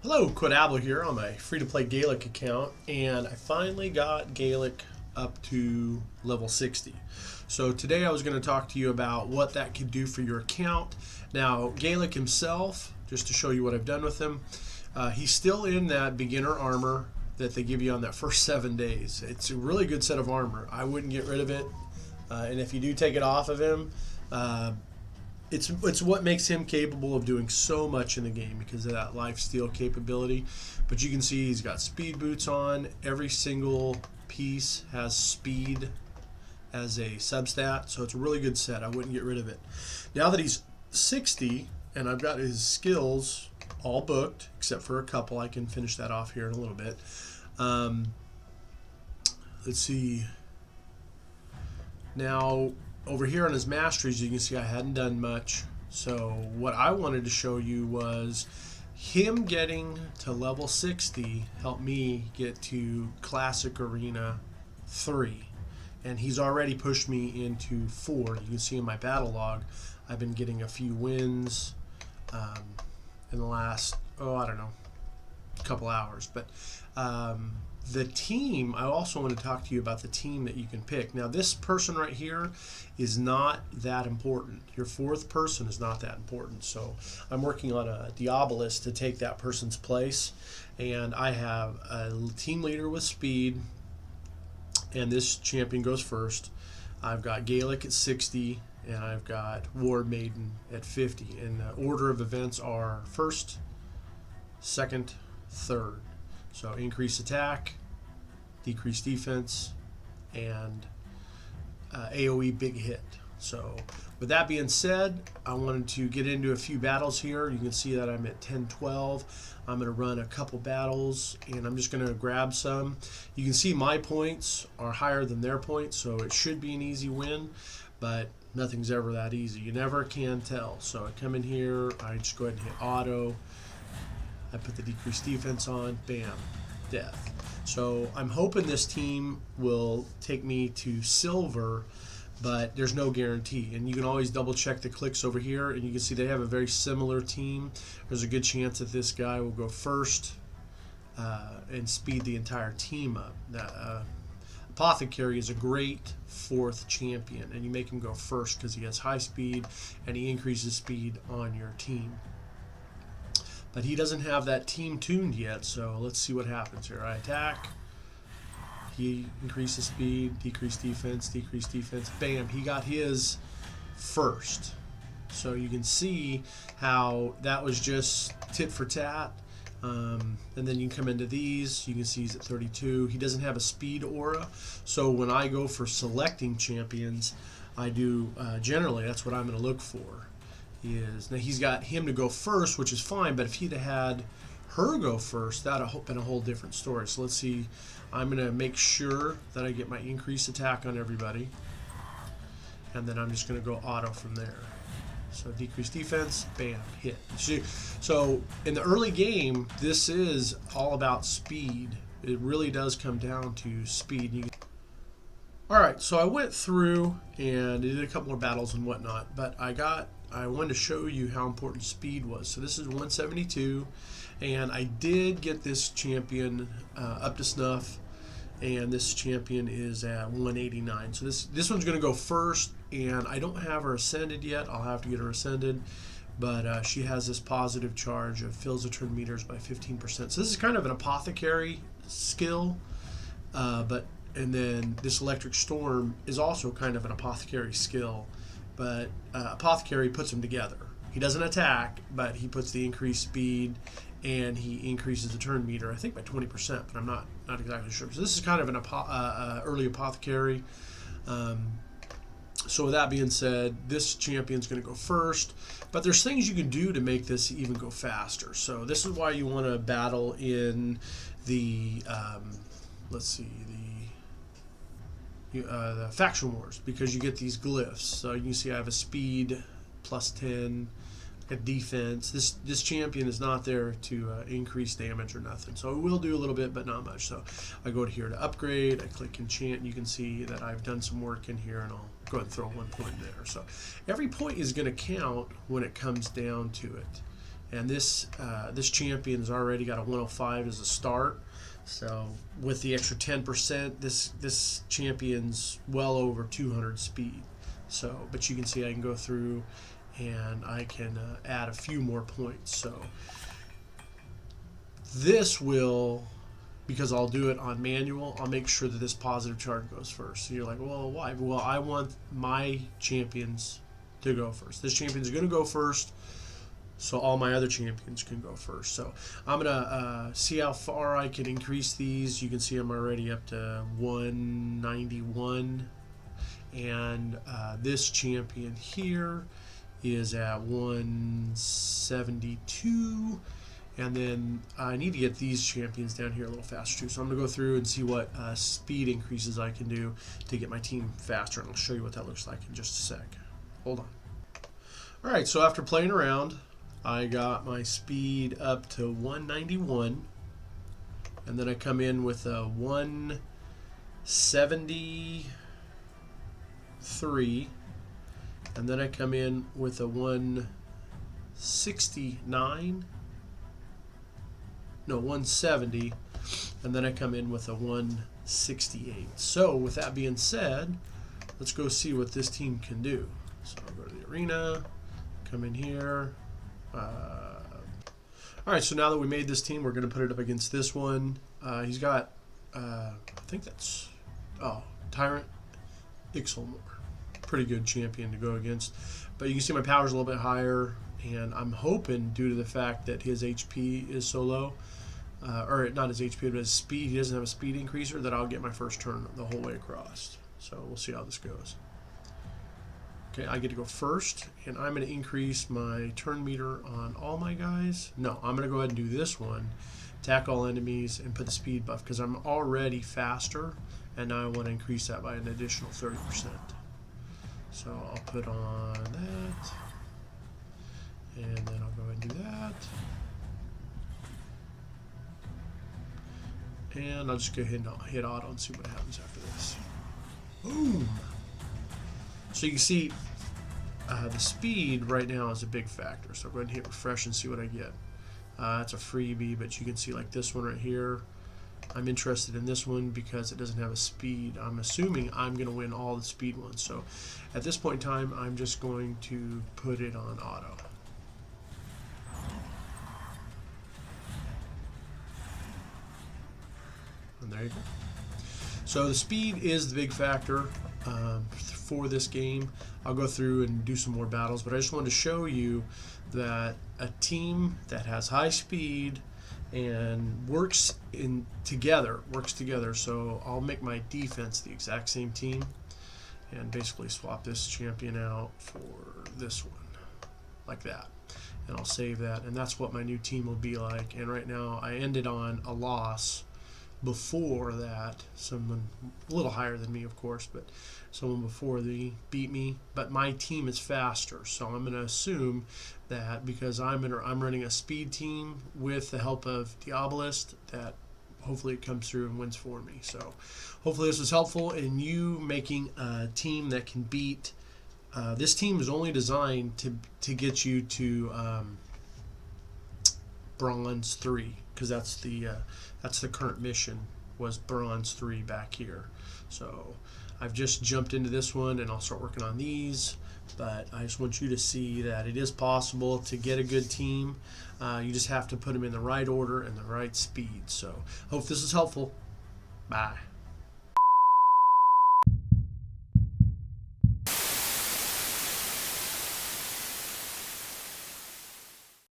Hello, Quidablo here on my free-to-play Gaelic account, and I finally got Gaelic up to level 60. So today I was going to talk to you about what that could do for your account. Now, Gaelic himself, just to show you what I've done with him, he's still in that beginner armor that they give you on that first 7 days. It's a really good set of armor. I wouldn't get rid of it, and if you do take it off of him, it's what makes him capable of doing so much in the game because of that life steal capability. But you can see he's got speed boots on. Every single piece has speed as a substat, so it's a really good set. I wouldn't get rid of it. Now that he's 60 and I've got his skills all booked except for a couple, I can finish that off here in a little bit. Let's see. Now over here on his masteries, you can see I hadn't done much. So what I wanted to show you was him getting to level 60 helped me get to Classic Arena 3. And he's already pushed me into 4. You can see in my battle log, I've been getting a few wins in the last, I don't know, couple hours. But the team, I also want to talk to you about the team that you can pick. Now, this person right here is not that important. Your fourth person is not that important. So I'm working on a Diabolist to take that person's place. And I have a team leader with speed, and this champion goes first. I've got Gaelic at 60, and I've got War Maiden at 50. And the order of events are first, second, third. So increase attack, decrease defense, and AoE big hit. So with that being said, I wanted to get into a few battles here. You can see that I'm at 10-12. I'm going to run a couple battles, and I'm just going to grab some. You can see my points are higher than their points, so it should be an easy win, but nothing's ever that easy. You never can tell. So I come in here, I just go ahead and hit auto. I put the decreased defense on, bam, death. So I'm hoping this team will take me to silver, but there's no guarantee. And you can always double check the clicks over here, and you can see they have a very similar team. There's a good chance that this guy will go first and speed the entire team up. Apothecary is a great fourth champion, and you make him go first because he has high speed and he increases speed on your team. But he doesn't have that team tuned yet, so let's see what happens here. I attack. He increases speed, decrease defense, bam, he got his first. So you can see how that was just tit for tat. And then you can come into these, you can see he's at 32. He doesn't have a speed aura, so when I go for selecting champions, I do, generally, that's what I'm going to look for. Now he's got him to go first, which is fine, but if he'd had her go first, that would have been a whole different story. So let's see. I'm going to make sure that I get my increased attack on everybody, and then I'm just going to go auto from there. So decrease defense, bam, hit. So in the early game, this is all about speed. It really does come down to speed. Alright, so I went through and did a couple more battles and whatnot, but I wanted to show you how important speed was. So this is 172, and I did get this champion up to snuff, and this champion is at 189. So this one's going to go first, and I don't have her ascended yet. I'll have to get her ascended, but she has this positive charge of fills the turn meters by 15%. So this is kind of an apothecary skill, and then this electric storm is also kind of an apothecary skill. But Apothecary puts them together. He doesn't attack, but he puts the increased speed, and he increases the turn meter, I think by 20%, but I'm not exactly sure. So this is kind of an early Apothecary. So with that being said, this champion's going to go first, but there's things you can do to make this even go faster. So this is why you want to battle in the, let's see, the faction wars, because you get these glyphs. So you can see I have a speed plus 10, a defense. This champion is not there to increase damage or nothing, so it will do a little bit, but not much. So I go to here to upgrade, I click enchant, and you can see that I've done some work in here, and I'll go ahead and throw 1 point there. So every point is going to count when it comes down to it. and this champion's already got a 105 as a start. So with the extra 10%, this champion's well over 200 speed. So, but you can see I can go through and I can add a few more points. So this will, because I'll do it on manual, I'll make sure that this positive chart goes first. So you're like, well, why? Well, I want my champions to go first. This champion's going to go first, so all my other champions can go first. So I'm going to see how far I can increase these. You can see I'm already up to 191. And this champion here is at 172. And then I need to get these champions down here a little faster too. So I'm going to go through and see what speed increases I can do to get my team faster. And I'll show you what that looks like in just a sec. Hold on. All right, so after playing around, I got my speed up to 191. And then I come in with a 173. And then I come in with a 169. No, 170, and then I come in with a 168. So with that being said, let's go see what this team can do. So I'll go to the arena, come in here. All right, so now that we made this team, we're going to put it up against this one. He's got, I think that's, Tyrant Ixelmore. Pretty good champion to go against. But you can see my power's a little bit higher, and I'm hoping, due to the fact that his HP is so low, or not his HP, but his speed, he doesn't have a speed increaser, that I'll get my first turn the whole way across. So we'll see how this goes. Okay, I get to go first, and I'm going to increase my turn meter on all my guys. No, I'm going to go ahead and do this one, attack all enemies, and put the speed buff, because I'm already faster, and now I want to increase that by an additional 30%. So I'll put on that. And then I'll go ahead and do that. And I'll just go ahead and hit auto and see what happens after this. Boom! So you can see the speed right now is a big factor. So I'll go ahead and hit refresh and see what I get. It's a freebie, but you can see like this one right here. I'm interested in this one because it doesn't have a speed. I'm assuming I'm going to win all the speed ones. So at this point in time, I'm just going to put it on auto. And there you go. So the speed is the big factor for this game. I'll go through and do some more battles, but I just wanted to show you that a team that has high speed and works together. So I'll make my defense the exact same team and basically swap this champion out for this one, like that. And I'll save that, and that's what my new team will be like. And right now I ended on a loss. Before that, someone a little higher than me, of course, but someone before they beat me. But my team is faster, so I'm going to assume that because I'm running a speed team with the help of Diabolist, that hopefully it comes through and wins for me. So hopefully this was helpful in you making a team that can beat. This team is only designed to get you to Bronze 3, because that's the current mission, was Bronze 3 back here. So I've just jumped into this one, and I'll start working on these. But I just want you to see that it is possible to get a good team. You just have to put them in the right order and the right speed. So hope this is helpful. Bye.